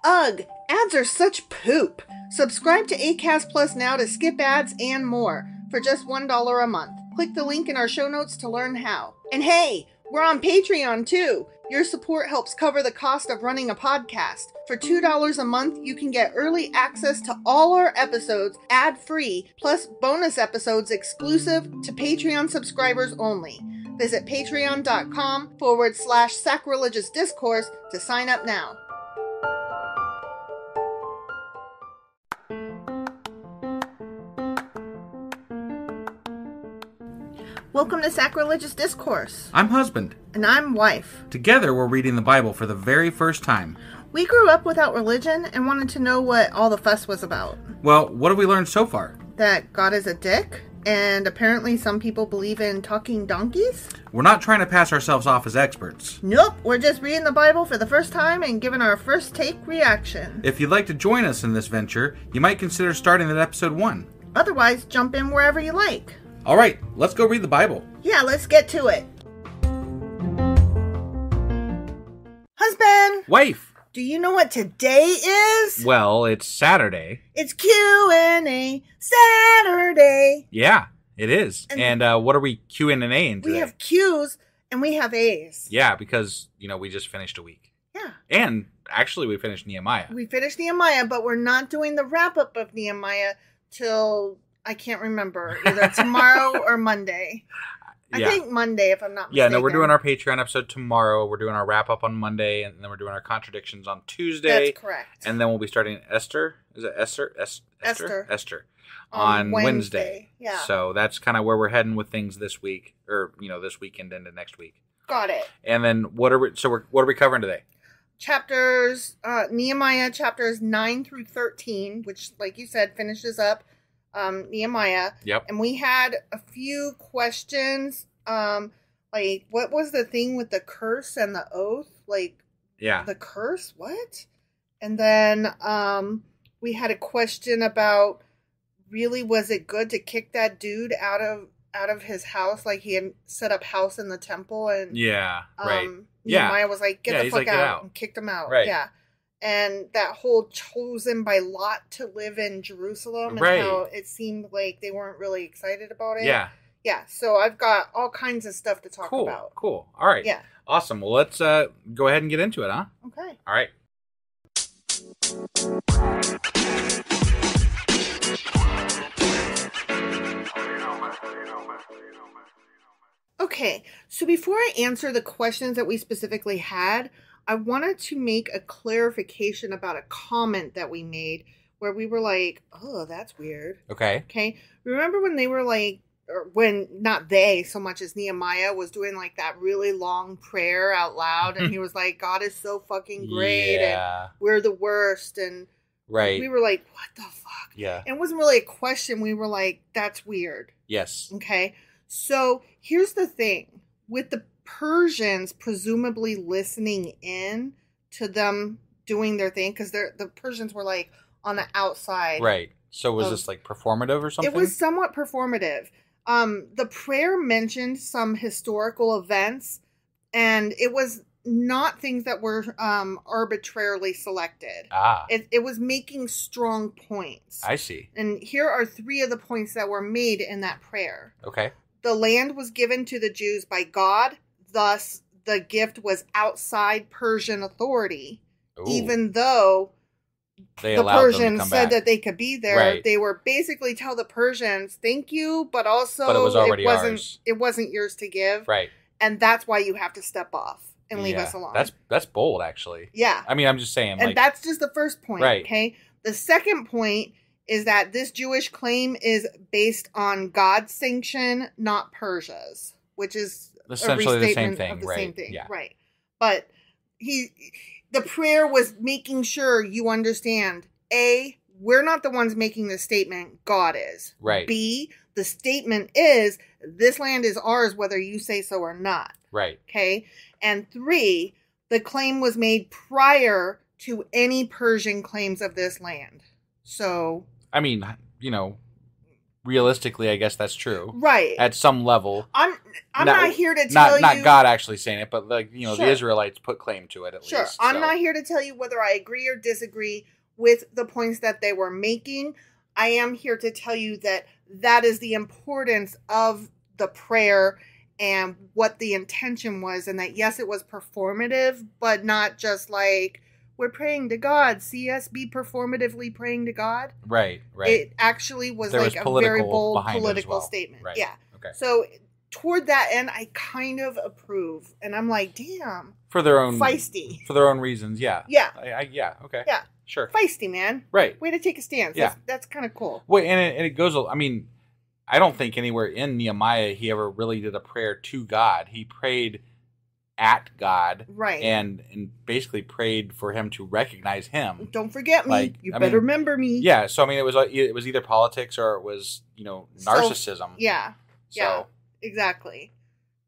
Ugh, ads are such poop. Subscribe to Acast Plus now to skip ads and more for just $1 a month. Click the link in our show notes to learn how. And hey, we're on Patreon too. Your support helps cover the cost of running a podcast. For $2 a month, you can get early access to all our episodes ad-free, plus bonus episodes exclusive to Patreon subscribers only. Visit patreon.com/sacrilegious discourse to sign up now. Welcome to Sacrilegious Discourse. I'm husband. And I'm wife. Together, we're reading the Bible for the very first time. We grew up without religion and wanted to know what all the fuss was about. Well, what have we learned so far? That God is a dick, and apparently some people believe in talking donkeys? We're not trying to pass ourselves off as experts. Nope, we're just reading the Bible for the first time and giving our first take reaction. If you'd like to join us in this venture, you might consider starting at episode 1. Otherwise, jump in wherever you like. All right, let's go read the Bible. Yeah, let's get to it. Husband! Wife! Do you know what today is? Well, it's Saturday. It's Q&A Saturday. Yeah, it is. And what are we Qing and Aing today? We have Q's and we have A's. Yeah, because, we just finished a week. Yeah. And actually, we finished Nehemiah. We finished Nehemiah, but we're not doing the wrap-up of Nehemiah till... I can't remember, either tomorrow or Monday. I think Monday, if I'm not mistaken. Yeah, no, we're doing our Patreon episode tomorrow. We're doing our wrap-up on Monday, and then we're doing our contradictions on Tuesday. That's correct. And then we'll be starting Esther. Is it Esther? Esther. On Wednesday. Yeah. So that's kind of where we're heading with things this week, or, this weekend into next week. Got it. And then what are we covering today? Nehemiah chapters 9 through 13, which, like you said, finishes up Nehemiah. Yep. And we had a few questions, like what was the thing with the curse and the oath? The curse, what? And then we had a question about, really, was it good to kick that dude out of his house? Like, he had set up house in the temple, and Nehemiah was like, get the fuck out, and kicked him out. Right. Yeah. And that whole chosen by lot to live in Jerusalem, and how it seemed like they weren't really excited about it. Yeah. Yeah, so I've got all kinds of stuff to talk about. Cool. All right. Yeah. Awesome. Well, let's go ahead and get into it, huh? Okay. All right. Okay, so before I answer the questions that we specifically had, I wanted to make a clarification about a comment that we made where we were like, oh, that's weird. Okay. Remember when they were like, or when, not they so much as Nehemiah was doing like that really long prayer out loud, and he was like, God is so fucking great, and we're the worst, and we were like, what the fuck? Yeah. And it wasn't really a question. We were like, that's weird. Yes. Okay. So here's the thing. With the Persians presumably listening in to them doing their thing, because the Persians were like on the outside. Right. So was this like performative or something? It was somewhat performative. The prayer mentioned some historical events, and it was not things that were arbitrarily selected. It was making strong points. I see. And here are 3 of the points that were made in that prayer. Okay. The land was given to the Jews by God, thus the gift was outside Persian authority. Ooh. Even though the Persians said that they could be there, they were basically tell the Persians, thank you, but also it was already ours. It wasn't yours to give. Right. And that's why you have to step off and leave us alone. That's bold, actually. Yeah. I mean, I'm just saying. And that's just the first point. Right. Okay. The second point is that this Jewish claim is based on God's sanction, not Persia's, which is essentially the same thing. Same thing. Yeah. Right. But the prayer was making sure you understand, A, we're not the ones making the statement, God is. Right. B, the statement is, this land is ours whether you say so or not. Right. Okay? And 3, the claim was made prior to any Persian claims of this land. So... I mean, we realistically, I guess that's true. Right. At some level. I'm not here to tell you... Not God actually saying it, but like, Sure. the Israelites put claim to it at least. Sure. I'm not here to tell you whether I agree or disagree with the points that they were making. I am here to tell you that is the importance of the prayer and what the intention was, and that yes, it was performative, but not just like, we're praying to God. See us be performatively praying to God. Right. It actually was like a very bold political statement. Right. Yeah. Okay. So toward that end, I kind of approve, and I'm like, damn. For their own feisty. For their own reasons, yeah. Yeah. Yeah. Okay. Yeah. Sure. Feisty, man. Right. Way to take a stance. Yeah. That's kind of cool. Wait, and it goes. I mean, I don't think anywhere in Nehemiah he ever really did a prayer to God. He prayed at God, right, and basically prayed for him to recognize him. Don't forget me. You better remember me. Yeah. So I mean, it was either politics or it was narcissism. Yeah. Exactly.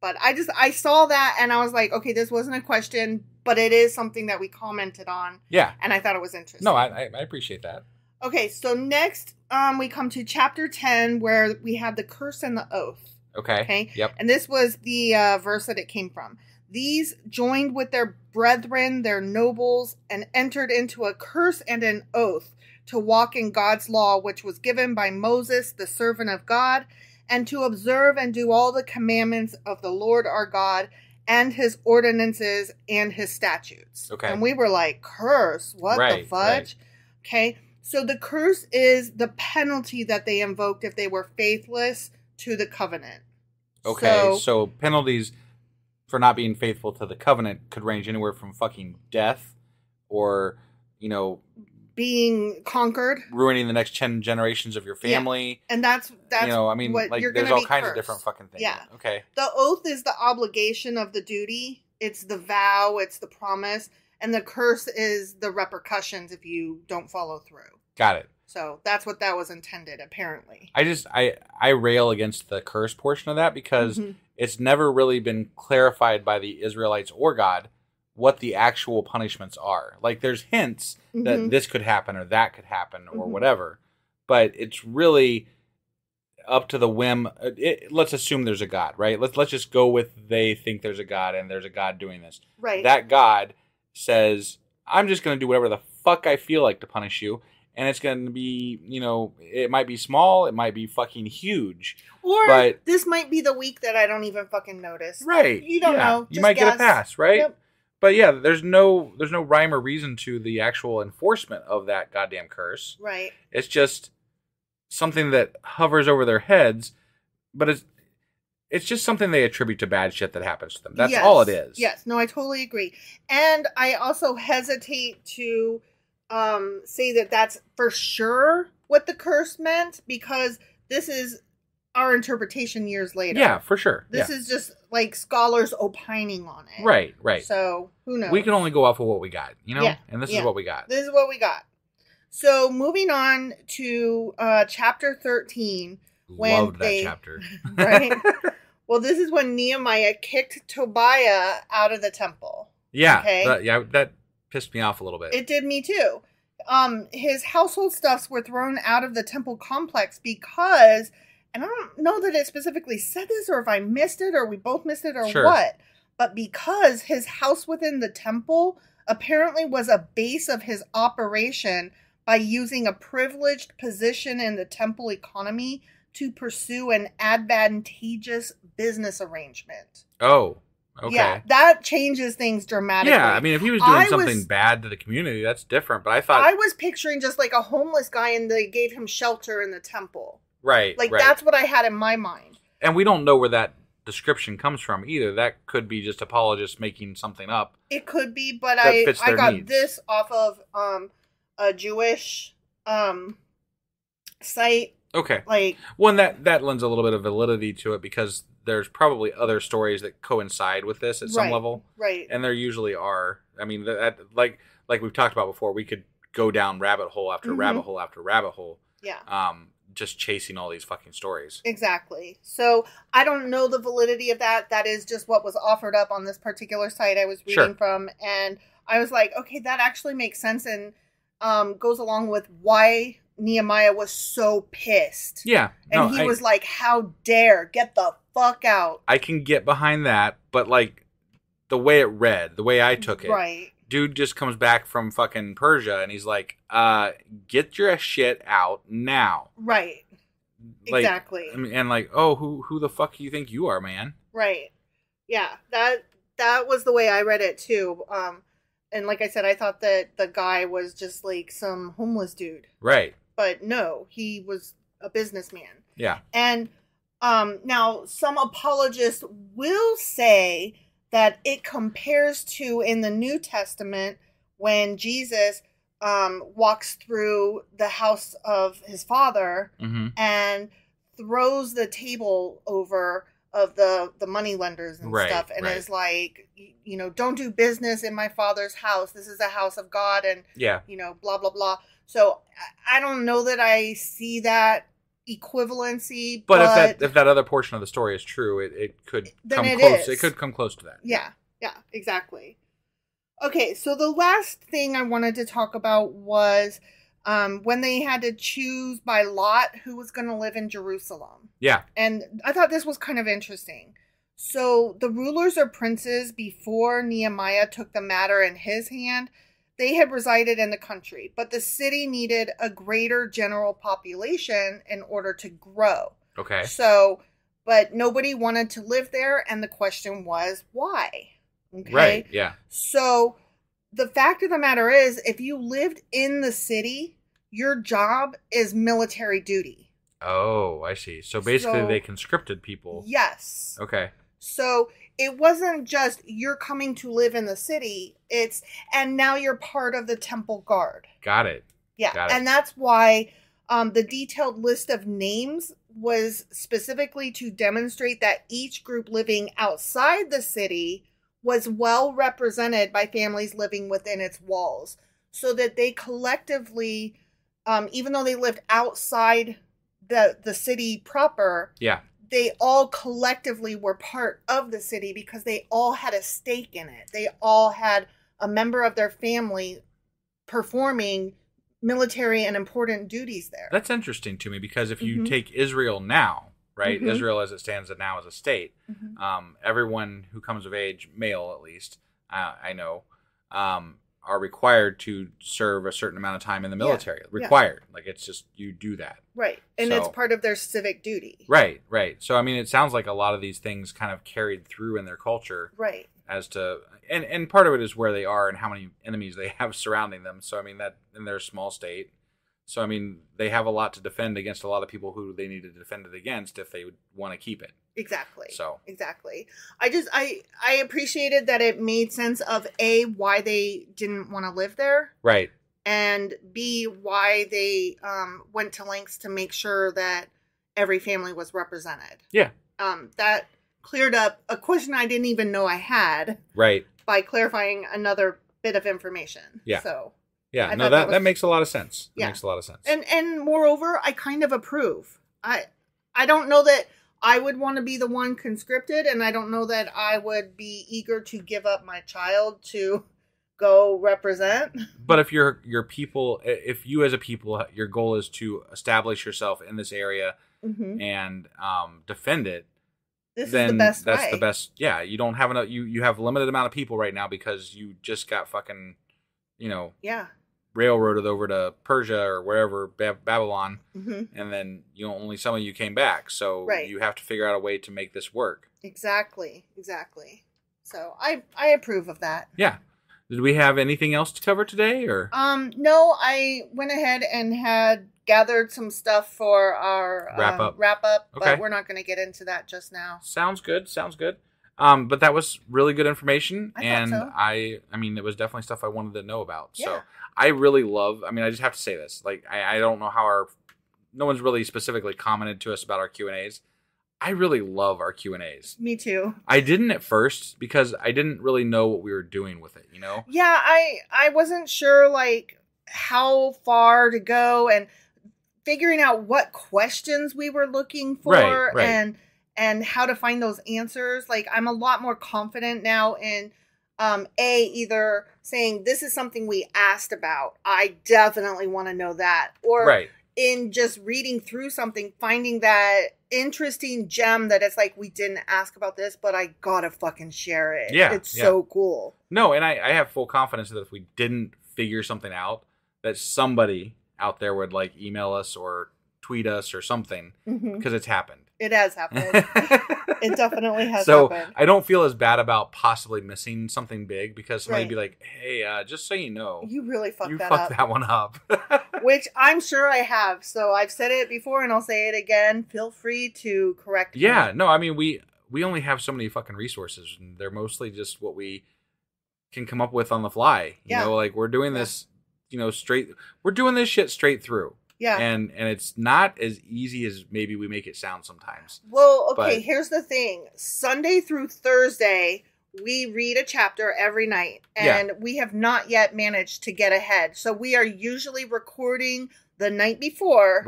But I saw that and I was like, okay, this wasn't a question, but it is something that we commented on. Yeah. And I thought it was interesting. No, I appreciate that. Okay, so next we come to chapter 10 where we have the curse and the oath. Okay. Yep. And this was the verse that it came from. These joined with their brethren, their nobles, and entered into a curse and an oath to walk in God's law, which was given by Moses, the servant of God, and to observe and do all the commandments of the Lord our God and his ordinances and his statutes. Okay. And we were like, curse? What the fudge? Right. Okay. So the curse is the penalty that they invoked if they were faithless to the covenant. Okay. So penalties for not being faithful to the covenant could range anywhere from fucking death or, being conquered, ruining the next 10 generations of your family. Yeah. And that's what you're there's all kinds of different fucking things. Yeah. Okay. The oath is the obligation of the duty. It's the vow. It's the promise. And the curse is the repercussions if you don't follow through. Got it. So that's what that was intended, apparently. I rail against the curse portion of that because it's never really been clarified by the Israelites or God what the actual punishments are. Like, there's hints that this could happen or that could happen or whatever, but it's really up to the whim. Let's assume there's a God, right? Let's just go with they think there's a God and there's a God doing this. Right. That God says, I'm just going to do whatever the fuck I feel like to punish you. And it's going to be, it might be small, it might be fucking huge. Or this might be the week that I don't even fucking notice. Right. You don't know. You might get a pass, right? Yep. But yeah, there's no rhyme or reason to the actual enforcement of that goddamn curse. Right. It's just something that hovers over their heads, but it's just something they attribute to bad shit that happens to them. That's all it is. Yes. No, I totally agree. And I also hesitate to say that that's for sure what the curse meant, because this is our interpretation years later. Yeah, for sure. This is just like scholars opining on it. Right. So who knows? We can only go off of what we got, Yeah. And this is what we got. This is what we got. So moving on to chapter 13. Loved that chapter. Right? Well, this is when Nehemiah kicked Tobiah out of the temple. Yeah. Okay? That pissed me off a little bit. It did me too. His household stuffs were thrown out of the temple complex because, and I don't know that it specifically said this or if I missed it or we both missed it or what, but because his house within the temple apparently was a base of his operation by using a privileged position in the temple economy to pursue an advantageous business arrangement. Oh. Okay. Yeah, that changes things dramatically. Yeah, I mean, if he was doing something bad to the community, that's different. But I was picturing just like a homeless guy and they gave him shelter in the temple. Right. That's what I had in my mind. And we don't know where that description comes from either. That could be just apologists making something up. It could be, but I got this off of a Jewish site. Okay. Well, and that lends a little bit of validity to it because there's probably other stories that coincide with this at some level. Right. And there usually are. I mean, that like we've talked about before, we could go down rabbit hole after rabbit hole after rabbit hole. Yeah. Just chasing all these fucking stories. Exactly. So I don't know the validity of that. That is just what was offered up on this particular site I was reading from. And I was like, okay, that actually makes sense and goes along with why Nehemiah was so pissed. Yeah. And he was like, how dare, get the fuck out. I can get behind that, but like the way it read, the way I took it. Right. Dude just comes back from fucking Persia and he's like, get your shit out now. Right. Like, exactly. And like, oh, who the fuck do you think you are, man? Right. Yeah. That was the way I read it too. And like I said, I thought that the guy was just like some homeless dude. Right. But no, he was a businessman. Yeah. And now some apologists will say that it compares to in the New Testament when Jesus walks through the house of his father and throws the table over of the money lenders and stuff and is like, you know, don't do business in my father's house. This is a house of God and, you know, blah, blah, blah. So I don't know that I see that equivalency. But if that other portion of the story is true, it could come close. It could come close to that. Yeah, exactly. Okay, so the last thing I wanted to talk about was when they had to choose by lot who was going to live in Jerusalem. Yeah. And I thought this was kind of interesting. So the rulers or princes before Nehemiah took the matter in his hand, they had resided in the country, but the city needed a greater general population in order to grow. Okay. So, but nobody wanted to live there, and the question was, why? Okay. Right, yeah. So the fact of the matter is, if you lived in the city, your job is military duty. Oh, I see. So basically they conscripted people. Yes. Okay. So it wasn't just you're coming to live in the city, and now you're part of the temple guard. Got it. Yeah. Got it. And that's why the detailed list of names was specifically to demonstrate that each group living outside the city was well represented by families living within its walls, so that they collectively, even though they lived outside the city proper, they all collectively were part of the city because they all had a stake in it. They all had a member of their family performing military and important duties there. That's interesting to me because if you take Israel now, right? Israel as it stands now as a state, everyone who comes of age, male at least, I know, are required to serve a certain amount of time in the military. Required. Like, it's just, you do that. Right. And it's part of their civic duty. Right. So, I mean, it sounds like a lot of these things kind of carried through in their culture. Right. As to, and part of it is where they are and how many enemies they have surrounding them. So, I mean, that, and they're a small state. So, I mean, they have a lot to defend against a lot of people who they need to defend it against if they would want to keep it. Exactly. So. Exactly. I appreciated that it made sense of A, why they didn't want to live there. Right. And B, why they went to lengths to make sure that every family was represented. Yeah. That cleared up a question I didn't even know I had. Right. By clarifying another bit of information. Yeah. So. Yeah, no, that makes a lot of sense. That makes a lot of sense. And moreover, I kind of approve. I don't know that I would want to be the one conscripted, and I don't know that I would be eager to give up my child to go represent. But if your people, if you as a people, your goal is to establish yourself in this area and defend it, then that's the best. Yeah, you don't have enough. You have a limited amount of people right now because you just got fucking, railroaded over to Persia or wherever, Babylon, and then only some of you came back. So you have to figure out a way to make this work. Exactly. So I approve of that. Yeah. Did we have anything else to cover today, or? No, I went ahead and had gathered some stuff for our wrap up, but we're not going to get into that just now. Sounds good. But that was really good information, and so. I mean, it was definitely stuff I wanted to know about. Yeah. So I really love. I mean, I just have to say this. Like, I don't know how no one's really specifically commented to us about our Q&As. I really love our Q&As. Me too. I didn't at first because I didn't really know what we were doing with it. Yeah, I wasn't sure like how far to go and figuring out what questions we were looking for and how to find those answers. Like, I'm a lot more confident now in either saying this is something we asked about. I definitely want to know that. Or in just reading through something, finding that interesting gem that it's like, we didn't ask about this, but I gotta fucking share it. Yeah. It's so cool. No, and I have full confidence that if we didn't figure something out, that somebody out there would like email us or tweet us or something, because it's happened. It has happened. It definitely has so happened. I don't feel as bad about possibly missing something big, because somebody'd Right. be like, hey, just so you know, You really fucked that fucked up. that one up. Which I'm sure I have. So I've said it before and I'll say it again. Feel free to correct me. Yeah, no, I mean, we only have so many fucking resources, and they're mostly just what we can come up with on the fly. You know, like we're doing this, we're doing this shit straight through. Yeah. And it's not as easy as maybe we make it sound sometimes. Well, okay, But here's the thing. Sunday through Thursday, we read a chapter every night. And we have not yet managed to get ahead. So we are usually recording the night before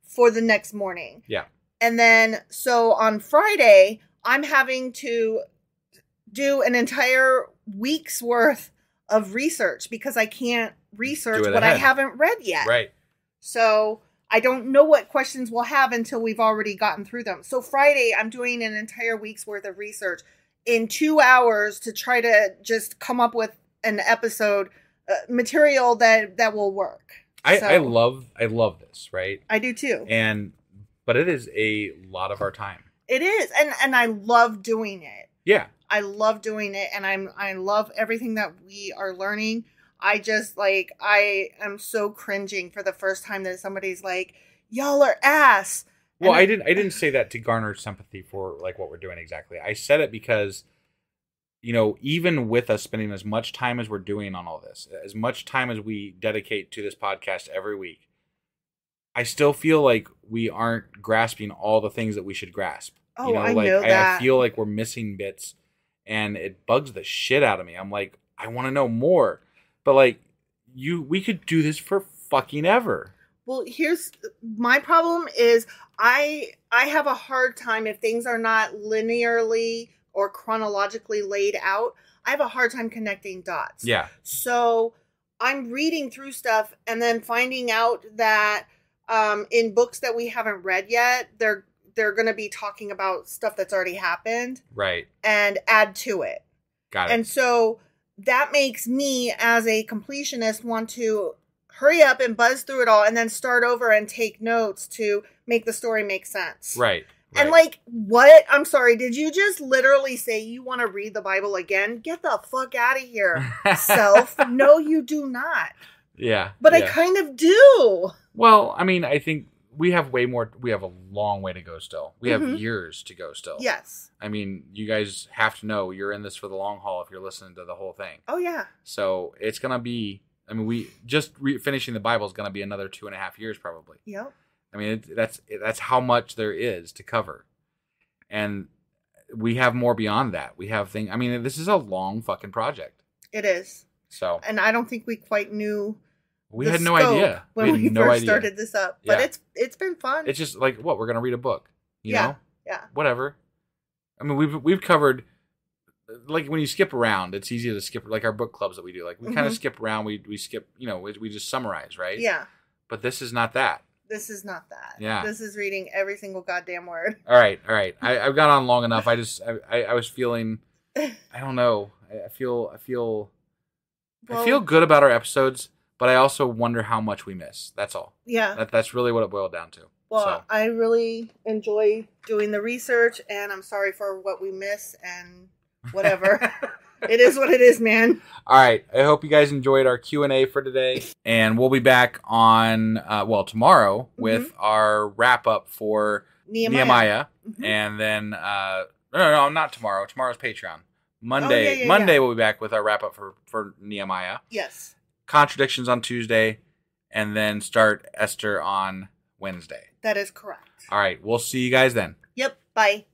for the next morning. Yeah. And then, so on Friday, I'm having to do an entire week's worth of research because I can't research what I haven't read yet. Right. So I don't know what questions we'll have until we've already gotten through them. So Friday, I'm doing an entire week's worth of research in 2 hours to try to just come up with an episode material that will work. I love this, right? I do too. But it is a lot of our time. It is. And I love doing it. Yeah. I love doing it, and I love everything that we are learning. I just I am so cringing for the first time that somebody's like, y'all are ass. Well, I didn't say that to garner sympathy for like what we're doing exactly. I said it because, even with us spending as much time as we're doing on all this, as much time as we dedicate to this podcast every week, I still feel like we aren't grasping all the things that we should grasp. Oh, I know that. I feel like we're missing bits, and it bugs the shit out of me. I'm like, I want to know more. But we could do this for fucking ever. Well, here's my problem is I have a hard time if things are not linearly or chronologically laid out. I have a hard time connecting dots. Yeah. So I'm reading through stuff and then finding out that in books that we haven't read yet, they're going to be talking about stuff that's already happened. Right. And add to it. Got it. And so that makes me, as a completionist, want to hurry up and buzz through it all and then start over and take notes to make the story make sense. Right. And what? I'm sorry. Did you just literally say you want to read the Bible again? Get the fuck out of here, self. No, you do not. Yeah. But I kind of do. Well, I mean, I think we have a long way to go still. We have years to go still. Yes. I mean, you guys have to know you're in this for the long haul if you're listening to the whole thing. Oh, yeah. So it's going to be, we just finishing the Bible is going to be another 2.5 years probably. Yep. I mean, that's how much there is to cover. And we have more beyond that. We have things, this is a long fucking project. It is. So. And I don't think we quite knew. We had no idea when we first started this up. But it's been fun. It's just like, we're going to read a book. You know? Yeah. Whatever. I mean, we've covered, like, when you skip around, it's easy to skip, like our book clubs that we do. Like, we kind of skip around. We skip, we just summarize, right? Yeah. But this is not that. This is not that. Yeah. This is reading every single goddamn word. All right. I've gone on long enough. I was feeling, I don't know. I feel good about our episodes, but I also wonder how much we miss. That's all. Yeah. That's really what it boiled down to. Well, I really enjoy doing the research, and I'm sorry for what we miss and whatever. It is what it is, man. All right. I hope you guys enjoyed our Q&A for today, and we'll be back on, tomorrow with our wrap-up for Nehemiah. And then, no, not tomorrow. Tomorrow's Patreon. Monday, we'll be back with our wrap-up for Nehemiah. Yes. Contradictions on Tuesday, and then start Esther on Wednesday. That is correct. All right. We'll see you guys then. Yep. Bye.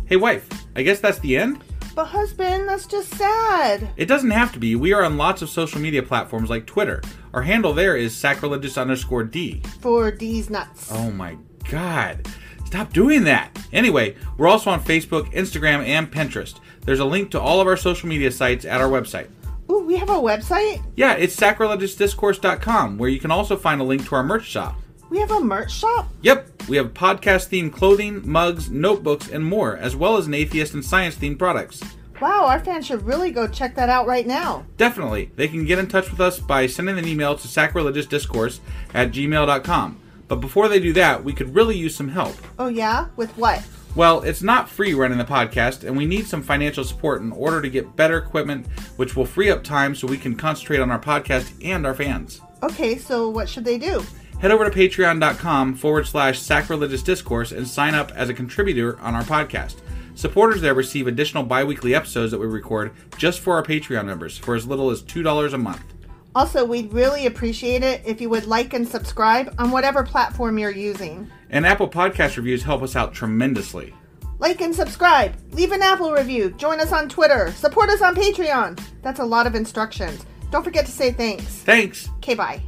Hey, wife. I guess that's the end? But husband, that's just sad. It doesn't have to be. We are on lots of social media platforms like Twitter. Our handle there is sacrilegious_D. For D's nuts. Oh my God. Stop doing that. Anyway, we're also on Facebook, Instagram, and Pinterest. There's a link to all of our social media sites at our website. Ooh, we have a website? Yeah, it's sacrilegiousdiscourse.com, where you can also find a link to our merch shop. We have a merch shop? Yep, we have podcast-themed clothing, mugs, notebooks, and more, as well as an atheist and science-themed products. Wow, our fans should really go check that out right now. Definitely. They can get in touch with us by sending an email to sacrilegiousdiscourse@gmail.com. But before they do that, we could really use some help. Oh yeah? With what? Well, it's not free running the podcast, and we need some financial support in order to get better equipment, which will free up time so we can concentrate on our podcast and our fans. Okay, so what should they do? Head over to patreon.com/sacrilegiousdiscourse and sign up as a contributor on our podcast. Supporters there receive additional bi-weekly episodes that we record just for our Patreon members for as little as $2 a month. Also, we'd really appreciate it if you would like and subscribe on whatever platform you're using. And Apple Podcast reviews help us out tremendously. Like and subscribe. Leave an Apple review. Join us on Twitter. Support us on Patreon. That's a lot of instructions. Don't forget to say thanks. Thanks. Okay, bye.